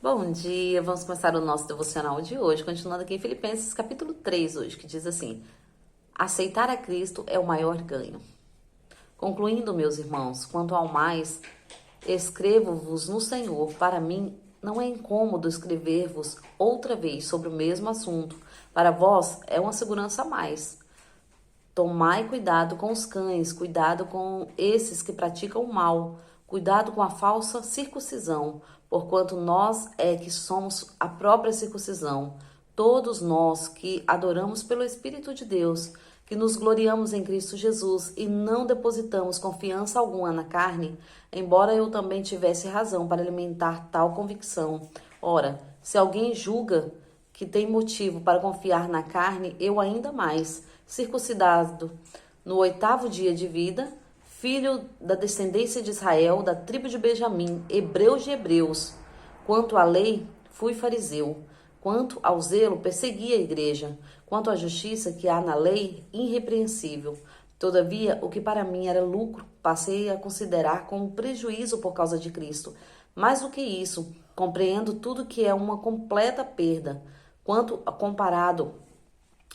Bom dia, vamos começar o nosso devocional de hoje, continuando aqui em Filipenses capítulo 3 hoje, que diz assim: aceitar a Cristo é o maior ganho. Concluindo, meus irmãos, quanto ao mais, escrevo-vos no Senhor. Para mim não é incômodo escrever-vos outra vez sobre o mesmo assunto. Para vós é uma segurança a mais. Tomai cuidado com os cães, cuidado com esses que praticam o mal, cuidado com a falsa circuncisão, porquanto nós é que somos a própria circuncisão, todos nós que adoramos pelo Espírito de Deus, que nos gloriamos em Cristo Jesus e não depositamos confiança alguma na carne, embora eu também tivesse razão para alimentar tal convicção. Ora, se alguém julga que tem motivo para confiar na carne, eu ainda mais, circuncidado no 8º dia de vida, filho da descendência de Israel, da tribo de Benjamim, hebreus de hebreus. Quanto à lei, fui fariseu. Quanto ao zelo, persegui a igreja. Quanto à justiça que há na lei, irrepreensível. Todavia, o que para mim era lucro, passei a considerar como prejuízo por causa de Cristo. Mais do que isso, compreendo tudo que é uma completa perda, quanto comparado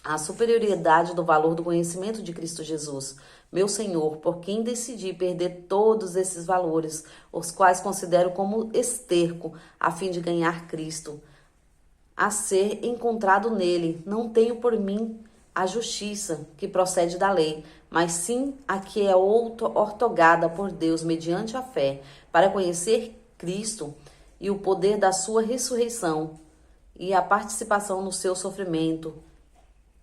à superioridade do valor do conhecimento de Cristo Jesus, meu Senhor, por quem decidi perder todos esses valores, os quais considero como esterco, a fim de ganhar Cristo, a ser encontrado nele. Não tenho por mim a justiça que procede da lei, mas sim a que é outorgada por Deus mediante a fé, para conhecer Cristo e o poder da sua ressurreição e a participação no seu sofrimento,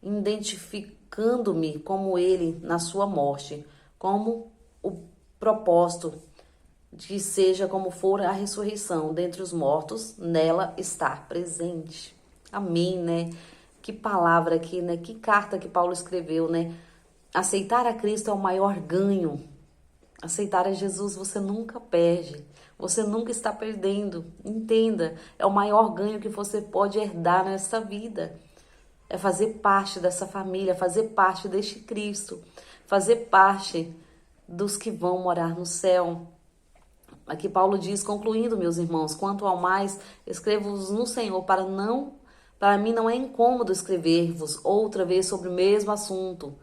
identificando-me como ele na sua morte, como o propósito de que seja como for a ressurreição dentre os mortos, nela estar presente. Amém, né? Que palavra aqui, né? Que carta que Paulo escreveu, né? Aceitar a Cristo é o maior ganho. Aceitar a Jesus você nunca perde. Você nunca está perdendo. Entenda, é o maior ganho que você pode herdar nessa vida. É fazer parte dessa família, fazer parte deste Cristo, fazer parte dos que vão morar no céu. Aqui Paulo diz, concluindo, meus irmãos, quanto ao mais, escrevo-vos no Senhor, para mim não é incômodo escrever-vos outra vez sobre o mesmo assunto.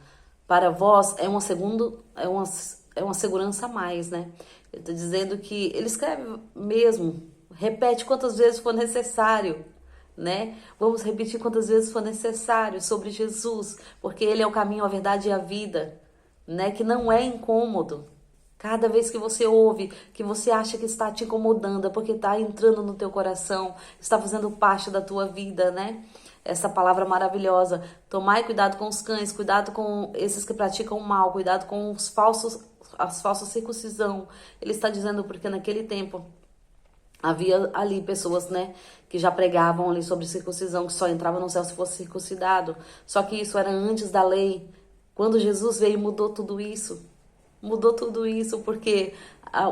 Para vós é uma segurança a mais, né? Ele está dizendo que ele escreve mesmo, repete quantas vezes for necessário, né? Vamos repetir quantas vezes for necessário sobre Jesus, porque ele é o caminho, a verdade e a vida, né? Que não é incômodo. Cada vez que você ouve, que você acha que está te incomodando, é porque está entrando no teu coração, está fazendo parte da tua vida, né? Essa palavra maravilhosa. Tomai cuidado com os cães, cuidado com esses que praticam o mal, cuidado com as falsas circuncisão. Ele está dizendo porque naquele tempo havia ali pessoas, né, que já pregavam ali sobre circuncisão, que só entrava no céu se fosse circuncidado. Só que isso era antes da lei. Quando Jesus veio, mudou tudo isso. Mudou tudo isso porque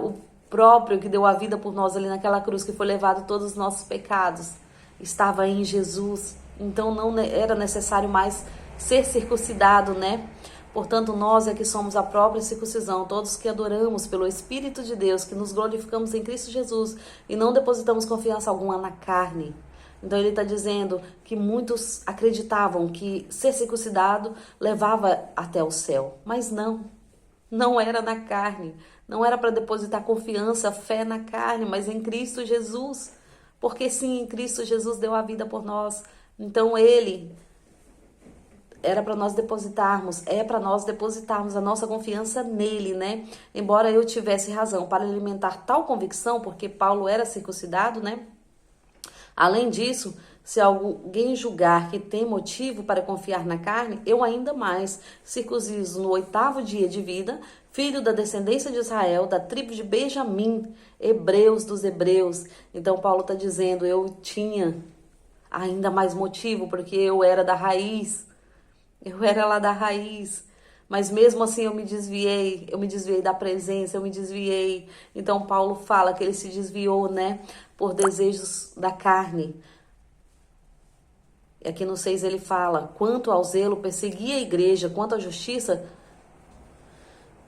o próprio que deu a vida por nós ali naquela cruz, que foi levado todos os nossos pecados, estava em Jesus. Então não era necessário mais ser circuncidado, né? Portanto, nós é que somos a própria circuncisão, todos que adoramos pelo Espírito de Deus, que nos glorificamos em Cristo Jesus e não depositamos confiança alguma na carne. Então ele está dizendo que muitos acreditavam que ser circuncidado levava até o céu, mas não era na carne, não era para depositar confiança, fé na carne, mas em Cristo Jesus, porque sim, em Cristo Jesus deu a vida por nós. Então ele era para nós depositarmos, é para nós depositarmos a nossa confiança nele, né? Embora eu tivesse razão para alimentar tal convicção, porque Paulo era circuncidado, né? Além disso, se alguém julgar que tem motivo para confiar na carne, eu ainda mais, circunciso no 8º dia de vida, filho da descendência de Israel, da tribo de Benjamim, hebreus dos hebreus. Então Paulo está dizendo, eu tinha ainda mais motivo, porque eu era da raiz. Eu era lá da raiz, mas mesmo assim eu me desviei da presença, eu me desviei. Então Paulo fala que ele se desviou, né, por desejos da carne. E aqui no 6 ele fala, quanto ao zelo, persegui a igreja, quanto à justiça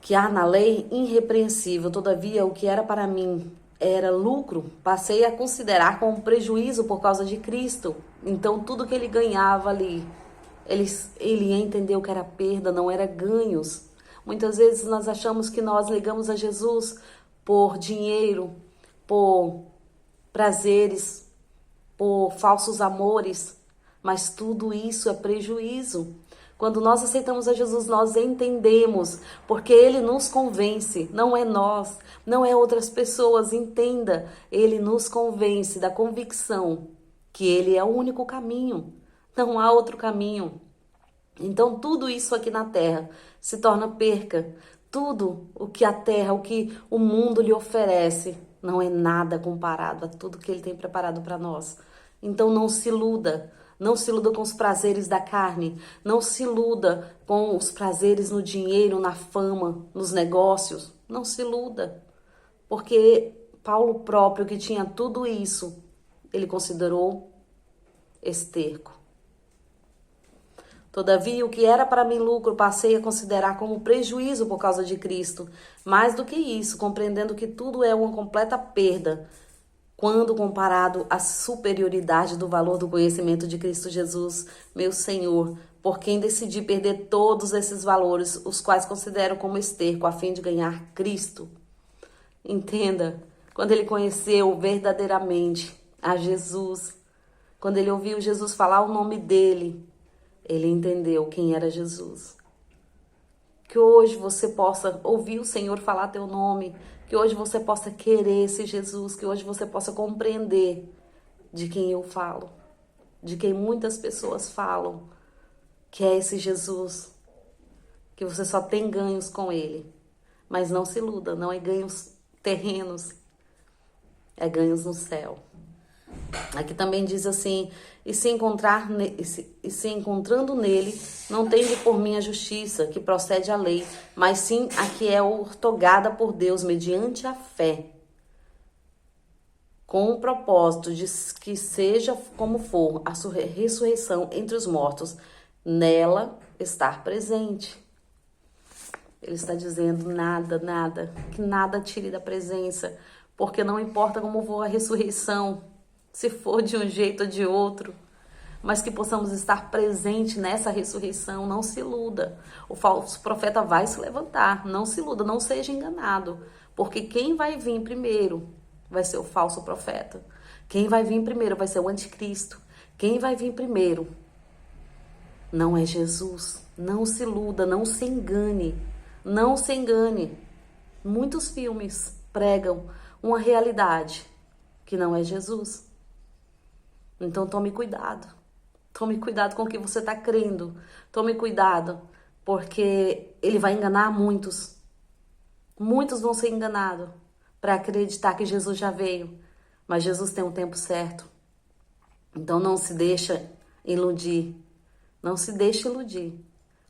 que há na lei, irrepreensível. Todavia, o que era para mim era lucro, passei a considerar como prejuízo por causa de Cristo. Então tudo que ele ganhava ali, ele entendeu que era perda, não era ganhos. Muitas vezes nós achamos que nós ligamos a Jesus por dinheiro, por prazeres, por falsos amores, mas tudo isso é prejuízo. Quando nós aceitamos a Jesus, nós entendemos, porque Ele nos convence, não é nós, não é outras pessoas, entenda. Ele nos convence da convicção que Ele é o único caminho, não há outro caminho. Então tudo isso aqui na terra se torna perca. Tudo o que a terra, o que o mundo lhe oferece, não é nada comparado a tudo que Ele tem preparado para nós. Então não se iluda. Não se iluda com os prazeres da carne. Não se iluda com os prazeres no dinheiro, na fama, nos negócios. Não se iluda. Porque Paulo próprio, que tinha tudo isso, ele considerou esterco. Todavia, o que era para mim lucro, passei a considerar como prejuízo por causa de Cristo. Mais do que isso, compreendendo que tudo é uma completa perda, quando comparado à superioridade do valor do conhecimento de Cristo Jesus, meu Senhor, por quem decidi perder todos esses valores, os quais considero como esterco, a fim de ganhar Cristo. Entenda, quando ele conheceu verdadeiramente a Jesus, quando ele ouviu Jesus falar o nome dele, ele entendeu quem era Jesus. Que hoje você possa ouvir o Senhor falar teu nome, que hoje você possa querer esse Jesus, que hoje você possa compreender de quem eu falo, de quem muitas pessoas falam, que é esse Jesus, que você só tem ganhos com ele. Mas não se iluda, não é ganhos terrenos, é ganhos no céu. Aqui também diz assim: e se encontrando nele, não tende por mim a justiça, que procede à lei, mas sim a que é ortogada por Deus mediante a fé, com o propósito de que seja como for a sua ressurreição entre os mortos, nela estar presente. Ele está dizendo que nada tire da presença, porque não importa como for a ressurreição, se for de um jeito ou de outro, mas que possamos estar presentes nessa ressurreição. Não se iluda. O falso profeta vai se levantar. Não se iluda, não seja enganado. Porque quem vai vir primeiro vai ser o falso profeta. Quem vai vir primeiro vai ser o anticristo. Quem vai vir primeiro não é Jesus. Não se iluda, não se engane. Não se engane. Muitos filmes pregam uma realidade que não é Jesus. Então tome cuidado. Tome cuidado com o que você está crendo. Tome cuidado, porque ele vai enganar muitos. Muitos vão ser enganados para acreditar que Jesus já veio. Mas Jesus tem um tempo certo. Então não se deixa iludir. Não se deixe iludir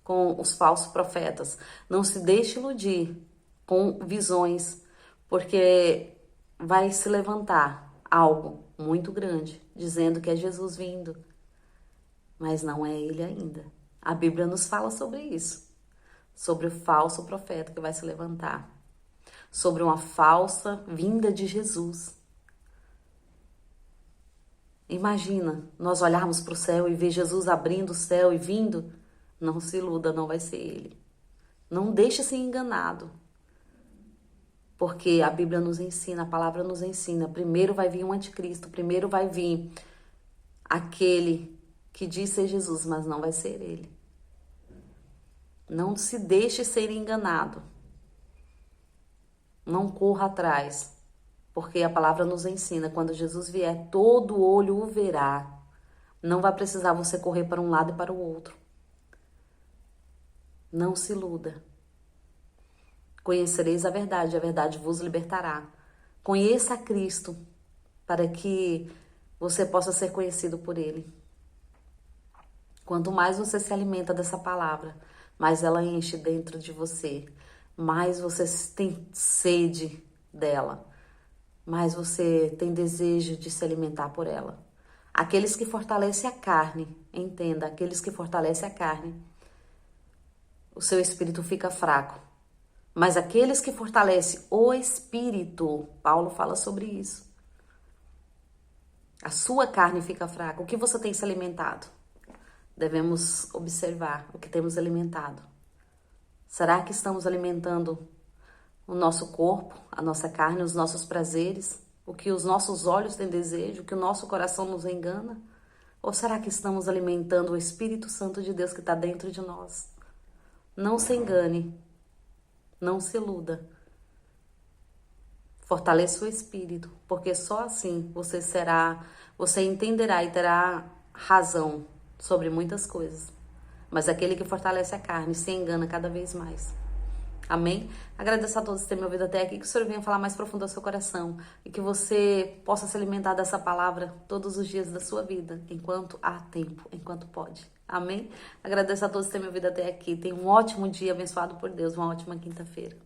com os falsos profetas. Não se deixe iludir com visões, porque vai se levantar algo muito grande, dizendo que é Jesus vindo, mas não é ele ainda. A Bíblia nos fala sobre isso, sobre o falso profeta que vai se levantar, sobre uma falsa vinda de Jesus. Imagina, nós olharmos para o céu e ver Jesus abrindo o céu e vindo. Não se iluda, não vai ser ele. Não deixe ser enganado. Porque a Bíblia nos ensina, a palavra nos ensina. Primeiro vai vir um anticristo, primeiro vai vir aquele que diz ser Jesus, mas não vai ser ele. Não se deixe ser enganado. Não corra atrás. Porque a palavra nos ensina, quando Jesus vier, todo olho o verá. Não vai precisar você correr para um lado e para o outro. Não se iluda. Conhecereis a verdade vos libertará. Conheça a Cristo, para que você possa ser conhecido por Ele. Quanto mais você se alimenta dessa palavra, mais ela enche dentro de você, mais você tem sede dela, mais você tem desejo de se alimentar por ela. Aqueles que fortalecem a carne, entenda, aqueles que fortalecem a carne, o seu espírito fica fraco. Mas aqueles que fortalecem o espírito, Paulo fala sobre isso. A sua carne fica fraca. O que você tem se alimentado? Devemos observar o que temos alimentado. Será que estamos alimentando o nosso corpo, a nossa carne, os nossos prazeres, o que os nossos olhos têm desejo, o que o nosso coração nos engana? Ou será que estamos alimentando o Espírito Santo de Deus que está dentro de nós? Não se engane, não se iluda. Fortaleça o espírito, porque só assim você entenderá e terá razão sobre muitas coisas. Mas aquele que fortalece a carne se engana cada vez mais. Amém? Agradeço a todos por terem me ouvido até aqui, que o Senhor venha falar mais profundo ao seu coração e que você possa se alimentar dessa palavra todos os dias da sua vida, enquanto há tempo, enquanto pode. Amém? Agradeço a todos por terem me ouvido até aqui. Tenha um ótimo dia abençoado por Deus, uma ótima quinta-feira.